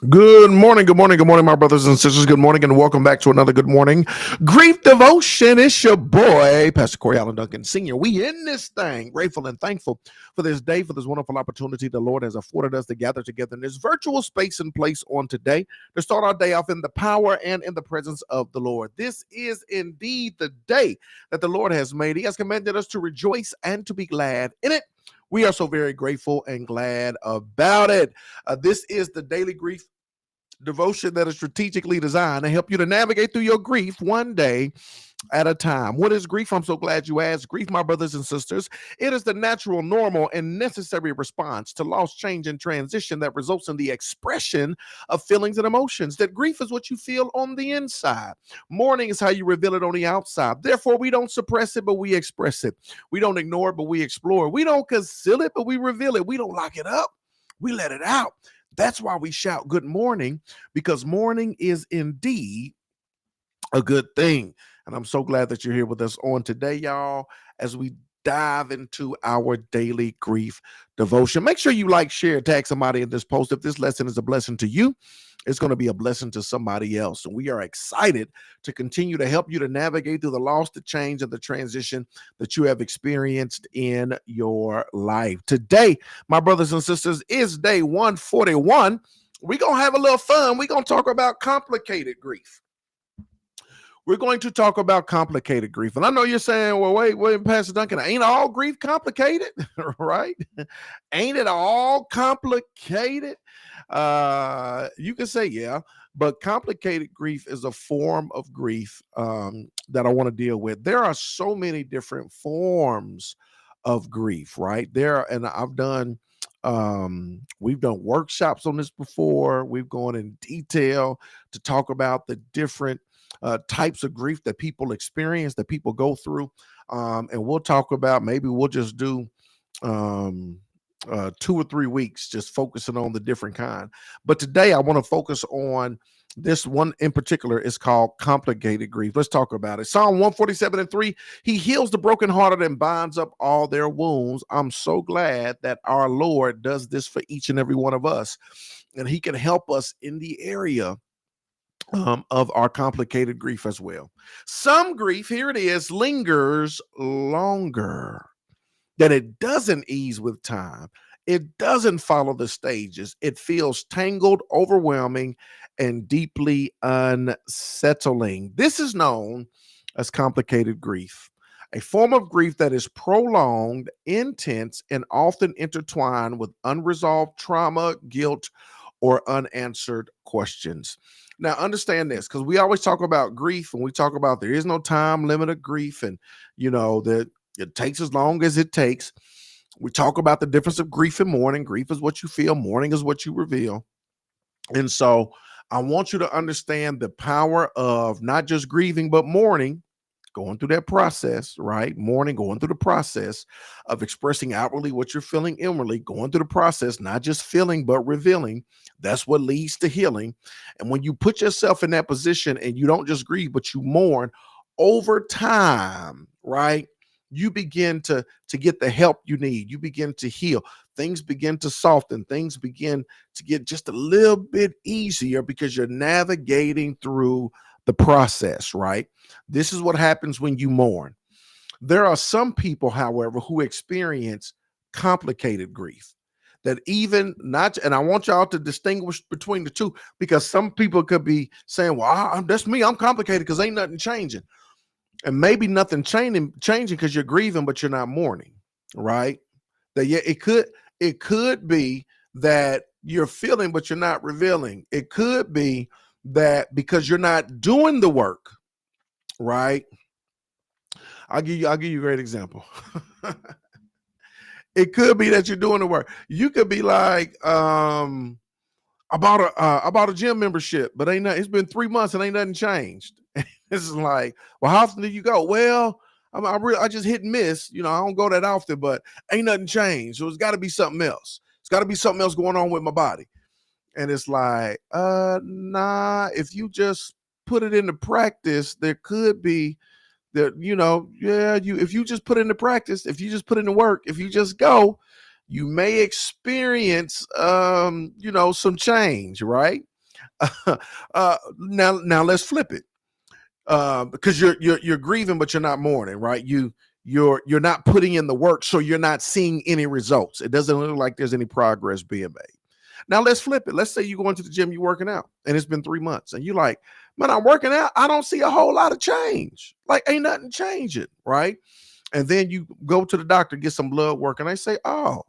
Good morning, good morning, good morning, my brothers and sisters. Good morning, and welcome back to another Good Morning Grief Devotion. It's your boy, Pastor Corey Allen Duncan Sr. We in this thing, grateful and thankful for this day, for this wonderful opportunity the Lord has afforded us to gather together in this virtual space and place on today to start our day off in the power and in the presence of the Lord. This is indeed the day that the Lord has made. He has commanded us to rejoice and to be glad in it. We are so very grateful and glad about it. This is the Daily Grief Devotion that is strategically designed to help you to navigate through your grief one day at a time. What is grief? I'm so glad you asked. Grief, my brothers and sisters, it is the natural, normal, and necessary response to loss, change, and transition that results in the expression of feelings and emotions. That grief is what you feel on the inside. Mourning is how you reveal it on the outside. Therefore, we don't suppress it, but we express it. We don't ignore it, but we explore it. We don't conceal it, but we reveal it. We don't lock it up. We let it out. That's why we shout good morning, because morning is indeed a good thing. And I'm so glad that you're here with us on today, y'all, as we dive into our daily grief devotion. Make sure you like, share, tag somebody in this post. If this lesson is a blessing to you, it's going to be a blessing to somebody else. And we are excited to continue to help you to navigate through the loss, the change, and the transition that you have experienced in your life. Today, my brothers and sisters, is day 141. We're going to have a little fun. We're going to talk about complicated grief. We're going to talk about complicated grief. And I know you're saying, well, wait, Pastor Duncan, ain't all grief complicated, right? Ain't it all complicated? You can say, yeah, but complicated grief is a form of grief that I want to deal with. There are so many different forms of grief, right? And we've done workshops on this before. We've gone in detail to talk about the different types of grief that people experience, that people go through. And we'll talk about, maybe we'll just do 2 or 3 weeks just focusing on the different kind. But today I want to focus on this one in particular. Is called complicated grief. Let's talk about it. Psalm 147:3, he heals the brokenhearted and binds up all their wounds. I'm so glad that our Lord does this for each and every one of us, and he can help us in the area of our complicated grief as well. Some grief, here it is, lingers longer, that it doesn't ease with time. It doesn't follow the stages. It feels tangled, overwhelming, and deeply unsettling. This is known as complicated grief, a form of grief that is prolonged, intense, and often intertwined with unresolved trauma, guilt, or unanswered questions. Now, understand this, because we always talk about grief and we talk about there is no time limit of grief, and that it takes as long as it takes. We talk about the difference of grief and mourning. Grief is what you feel, mourning is what you reveal. And so I want you to understand the power of not just grieving, but mourning, going through that process, right? Mourning, going through the process of expressing outwardly what you're feeling inwardly, going through the process, not just feeling, but revealing. That's what leads to healing. And when you put yourself in that position and you don't just grieve, but you mourn over time, right? You begin to get the help you need. You begin to heal. Things begin to soften. Things begin to get just a little bit easier because you're navigating through the process, right? This is what happens when you mourn. There are some people, however, who experience complicated grief that even not, and I want y'all to distinguish between the two, because some people could be saying, well, that's me, I'm complicated because ain't nothing changing. And maybe nothing changing because you're grieving, but you're not mourning, right? That yeah, it could be that you're feeling, but you're not revealing. It could be that because you're not doing the work, right? I'll give you a great example. It could be that you're doing the work. You could be like, about a gym membership, but it's been 3 months and ain't nothing changed. This is like, well, how often do you go? Well, I just hit and miss. I don't go that often, but ain't nothing changed. So it's got to be something else. It's got to be something else going on with my body. And it's like, nah, if you just put it into practice, there could be that, if you just put into practice, if you just put into work, if you just go, you may experience some change, right? Now let's flip it. Because you're grieving, but you're not mourning, right? You're not putting in the work, so you're not seeing any results. It doesn't look like there's any progress being made. Now let's flip it. Let's say you go into the gym, you're working out, and it's been 3 months, and you're like, man, I'm working out. I don't see a whole lot of change. Like, ain't nothing changing, right? And then you go to the doctor, get some blood work, and they say, oh,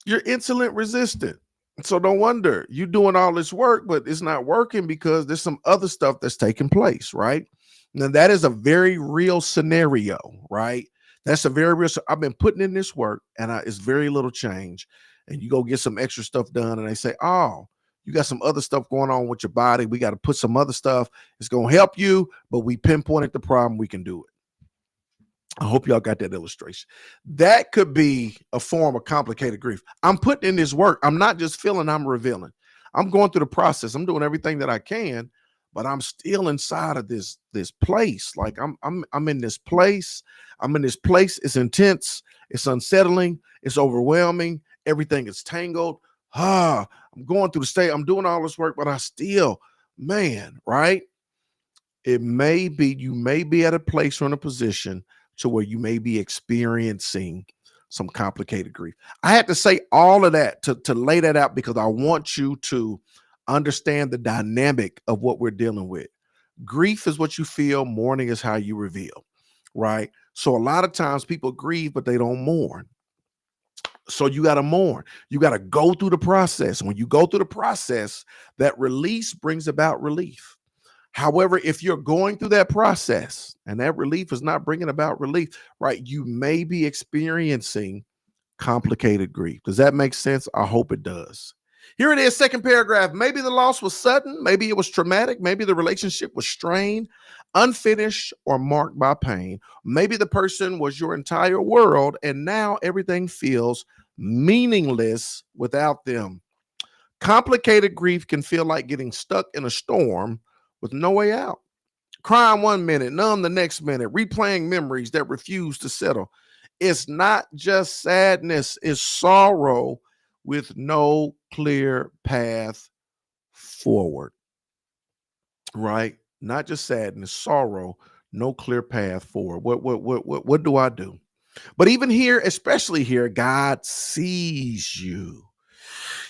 you're insulin resistant. So no wonder you're doing all this work, but it's not working because there's some other stuff that's taking place, right? Now that is a very real scenario, right? That's a very real. I've been putting in this work, and it's very little change. And you go get some extra stuff done, and they say, "Oh, you got some other stuff going on with your body. We got to put some other stuff. It's going to help you, but we pinpointed the problem. We can do it." I hope y'all got that illustration. That could be a form of complicated grief. I'm putting in this work. I'm not just feeling, I'm revealing. I'm going through the process. I'm doing everything that I can, but I'm still inside of this place. Like I'm in this place. I'm in this place. It's intense. It's unsettling. It's overwhelming. Everything is tangled. I'm going through the state. I'm doing all this work, but I still, man, right? You may be at a place or in a position to where you may be experiencing some complicated grief. I had to say all of that to lay that out because I want you to understand the dynamic of what we're dealing with. Grief is what you feel, mourning is how you reveal, right? So a lot of times people grieve, but they don't mourn. So you got to mourn. You got to go through the process. When you go through the process, that release brings about relief. However, if you're going through that process and that relief is not bringing about relief, right, you may be experiencing complicated grief. Does that make sense? I hope it does. Here it is, second paragraph. Maybe the loss was sudden. Maybe it was traumatic. Maybe the relationship was strained, unfinished, or marked by pain. Maybe the person was your entire world, and now everything feels meaningless without them. Complicated grief can feel like getting stuck in a storm with no way out. Crying one minute, numb the next minute, replaying memories that refuse to settle. It's not just sadness, it's sorrow with no clear path forward, right? Not just sadness, sorrow, no clear path forward. What do I do? But even here, especially here, God sees you.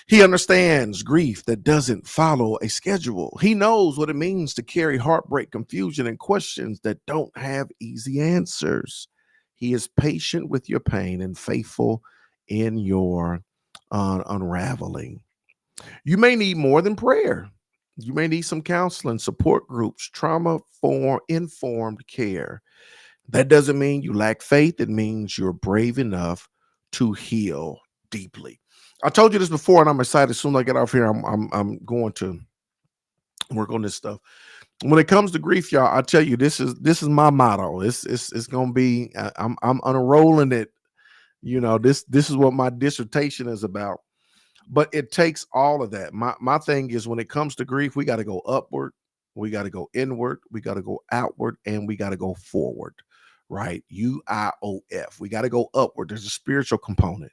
He understands grief that doesn't follow a schedule. He knows what it means to carry heartbreak, confusion, and questions that don't have easy answers. He is patient with your pain and faithful in your unraveling. You may need more than prayer. You may need some counseling, support groups, trauma informed care. That doesn't mean you lack faith. It means you're brave enough to heal deeply. I told you this before, and I'm excited. As soon as I get off here, I'm going to work on this stuff. When it comes to grief, y'all, I tell you, this is my motto. It's gonna be. I'm unrolling it. This is what my dissertation is about. But it takes all of that. My thing is, when it comes to grief, we got to go upward, we got to go inward, we got to go outward, and we got to go forward. Right? UIOF. We got to go upward. There's a spiritual component,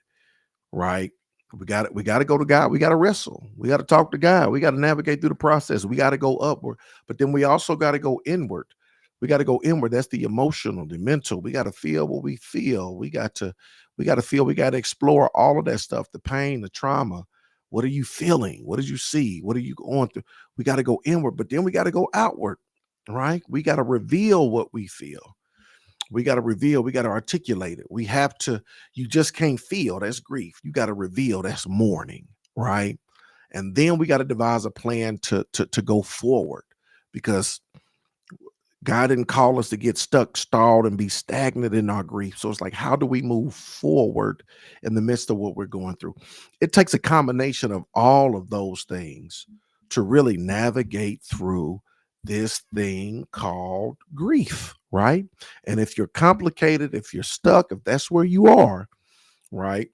right? We got to go to God. We got to wrestle. We got to talk to God. We got to navigate through the process. We got to go upward, but then we also got to go inward. We got to go inward. That's the emotional, the mental. We got to feel what we feel. We got to feel. We got to explore all of that stuff. The pain, the trauma. What are you feeling? What did you see? What are you going through? We got to go inward, but then we got to go outward, right? We got to reveal what we feel. We got to reveal, we got to articulate it. We have to, you just can't feel, that's grief. You got to reveal, that's mourning, right? And then we got to devise a plan to go forward, because God didn't call us to get stuck, stalled, and be stagnant in our grief. So it's like, how do we move forward in the midst of what we're going through? It takes a combination of all of those things to really navigate through this thing called grief, right? And if you're complicated, if you're stuck, if that's where you are, right,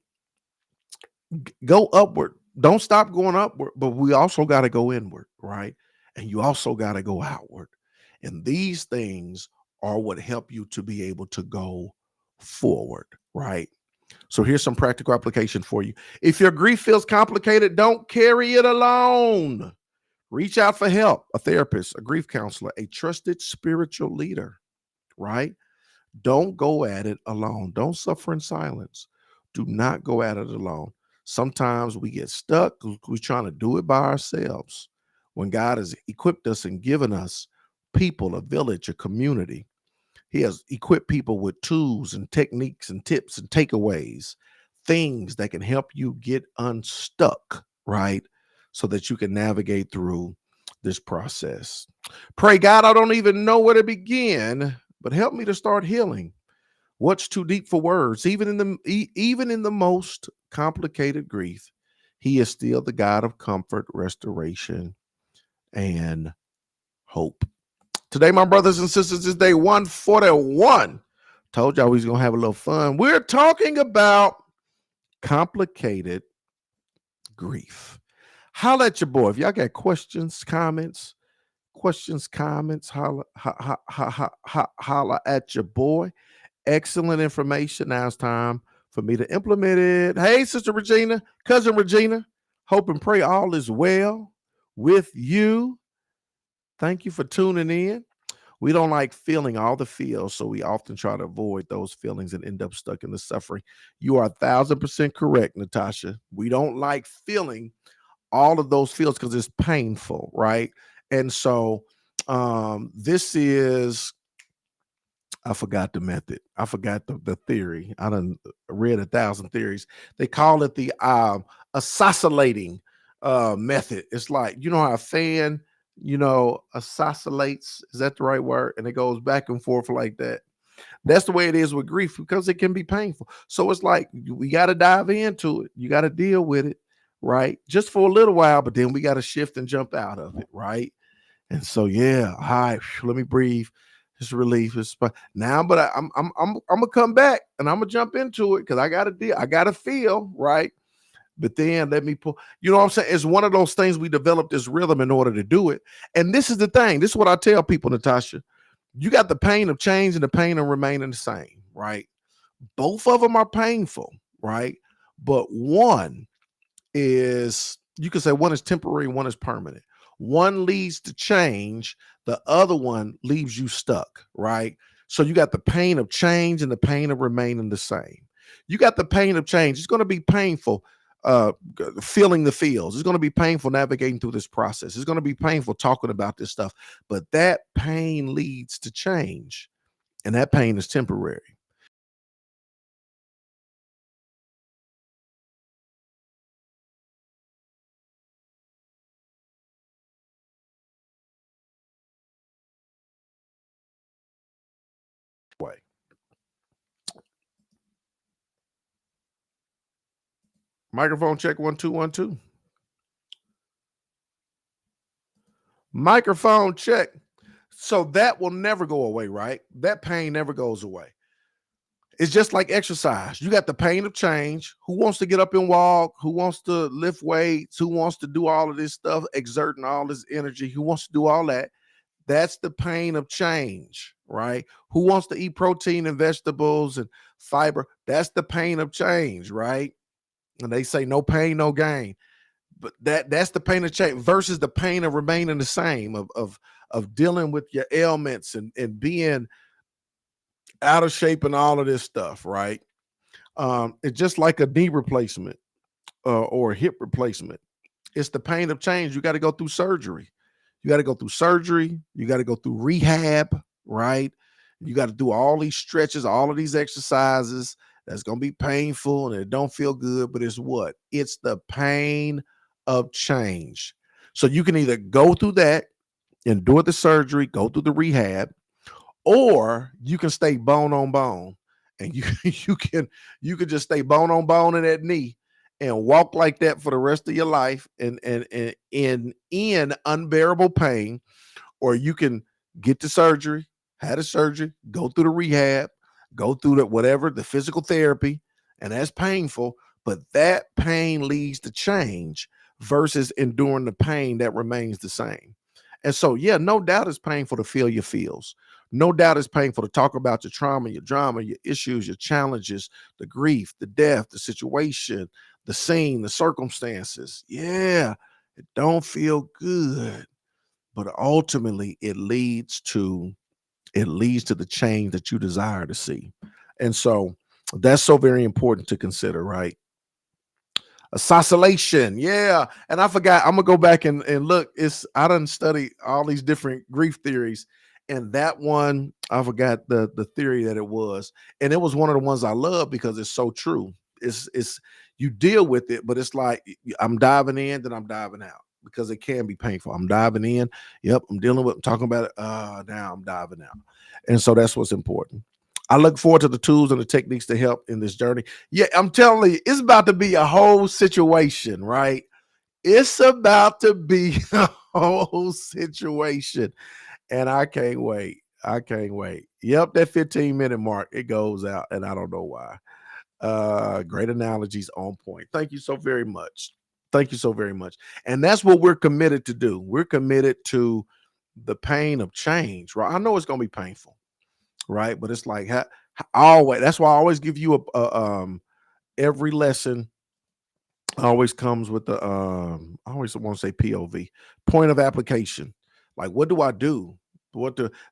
go upward. Don't stop going upward, but we also got to go inward, right? And you also got to go outward. And these things are what help you to be able to go forward, right? So here's some practical application for you. If your grief feels complicated, don't carry it alone. Reach out for help, a therapist, a grief counselor, a trusted spiritual leader, right? Don't go at it alone. Don't suffer in silence. Do not go at it alone. Sometimes we get stuck. We're trying to do it by ourselves when God has equipped us and given us people, a village, a community. He has equipped people with tools and techniques and tips and takeaways, things that can help you get unstuck, right? So that you can navigate through this process. Pray, God, I don't even know where to begin, but help me to start healing. What's too deep for words? Even in the most complicated grief, he is still the God of comfort, restoration, and hope. Today, my brothers and sisters, is day 141. Told y'all we was going to have a little fun. We're talking about complicated grief. Holla at your boy. If y'all got questions, comments, holla at your boy. Excellent information. Now it's time for me to implement it. Hey, Sister Regina, Cousin Regina, hope and pray all is well with you. Thank you for tuning in. We don't like feeling all the feels, so we often try to avoid those feelings and end up stuck in the suffering. You are 1,000% correct, Natasha. We don't like feeling all of those feels because it's painful, right? And so this is, I forgot the method. I forgot the theory. I done read 1,000 theories. They call it the oscillating method. It's like, you know how a fan, oscillates. Is that the right word? And it goes back and forth like that. That's the way it is with grief because it can be painful. So it's like we got to dive into it. You got to deal with it, right? Just for a little while, but then we got to shift and jump out of it, right? And so, yeah, all right, let me breathe. It's relief. It's now, but I'm gonna come back and I'm gonna jump into it because I gotta deal. I gotta feel right. But then let me pull. You know what I'm saying? It's one of those things we developed this rhythm in order to do it. And this is the thing. This is what I tell people, Natasha. You got the pain of change and the pain of remaining the same, right? Both of them are painful, right? But one is, you could say one is temporary, one is permanent. One leads to change, the other one leaves you stuck, right? So you got the pain of change and the pain of remaining the same. You got the pain of change. It's going to be painful feeling the feels. It's going to be painful navigating through this process. It's going to be painful talking about this stuff, but that pain leads to change, and that pain is temporary. Way. Microphone check 1 2 1 2. Microphone check. So that will never go away, right? That pain never goes away. It's just like exercise. You got the pain of change. Who wants to get up and walk? Who wants to lift weights? Who wants to do all of this stuff, exerting all this energy? Who wants to do all that? That's the pain of change, right? Who wants to eat protein and vegetables and fiber? That's the pain of change, right? And they say no pain, no gain. But that's the pain of change versus the pain of remaining the same, of dealing with your ailments and being out of shape and all of this stuff, right? It's just like a knee replacement or a hip replacement. It's the pain of change. You got to go through surgery. You got to go through surgery. You got to go through rehab, right? You got to do all these stretches, all of these exercises. That's going to be painful and it don't feel good, but it's what? It's the pain of change. So you can either go through that, endure the surgery, go through the rehab, or you can stay bone on bone, and you can just stay bone on bone in that knee and walk like that for the rest of your life and in unbearable pain, or you can get the surgery, had a surgery, go through the rehab, go through the physical therapy, and that's painful, but that pain leads to change versus enduring the pain that remains the same. And so, yeah, no doubt it's painful to feel your feels. No doubt it's painful to talk about your trauma, your drama, your issues, your challenges, the grief, the death, the situation, the scene, the circumstances. Yeah, it don't feel good, but ultimately it leads to the change that you desire to see. And so that's so very important to consider, right? Assassination, yeah. And I forgot, I'm gonna go back and look. I done study all these different grief theories, and that one I forgot the theory that it was, and it was one of the ones I love because it's so true. It's you deal with it, but it's like I'm diving in, then I'm diving out because it can be painful. I'm diving in, yep, I'm dealing with, I'm talking about it. Now I'm diving out, and so that's what's important. I look forward to the tools and the techniques to help in this journey. Yeah, I'm telling you, it's about to be a whole situation, right? It's about to be a whole situation. And I can't wait. I can't wait. Yep, that 15-minute mark, it goes out, and I don't know why. Great analogies on point. Thank you so very much. Thank you so very much. And that's what we're committed to do. We're committed to the pain of change, right? I know it's gonna be painful, right? But it's like always. That's why I always give you every lesson always comes with the I always want to say POV, point of application. Like, what do I do?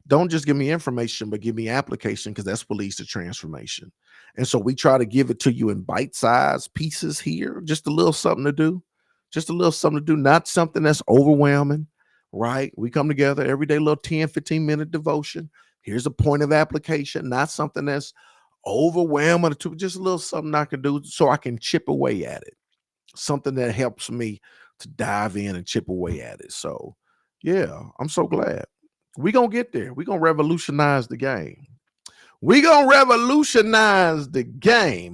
Don't just give me information, but give me application, because that's what leads to transformation. And so we try to give it to you in bite-sized pieces here, just a little something to do, not something that's overwhelming, right? We come together every day, little 10-15 minute devotion. Here's a point of application, not something that's overwhelming, just a little something I can do so I can chip away at it, something that helps me to dive in and chip away at it. So yeah, I'm so glad we gonna get there. We gonna revolutionize the game.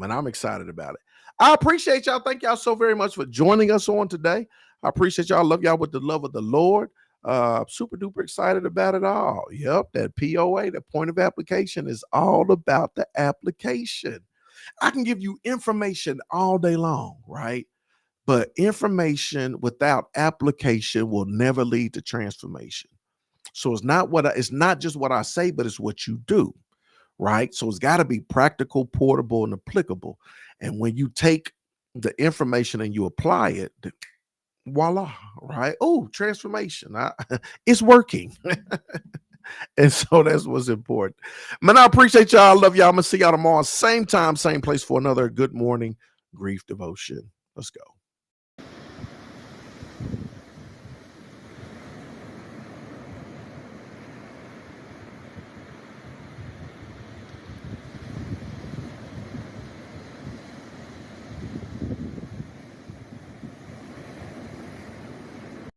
And I'm excited about it. I appreciate y'all. Thank y'all so very much for joining us on today. I appreciate y'all. Love y'all with the love of the Lord. Super duper excited about it all. Yep, that POA, the point of application, is all about the application. I can give you information all day long, right? But information without application will never lead to transformation. So it's not just what I say, but it's what you do, right? So it's got to be practical, portable, and applicable. And when you take the information and you apply it, voila, right? Oh, transformation. It's working. And so that's what's important. Man, I appreciate y'all. I love y'all. I'm going to see y'all tomorrow, same time, same place, for another Good Morning Grief Devotion. Let's go.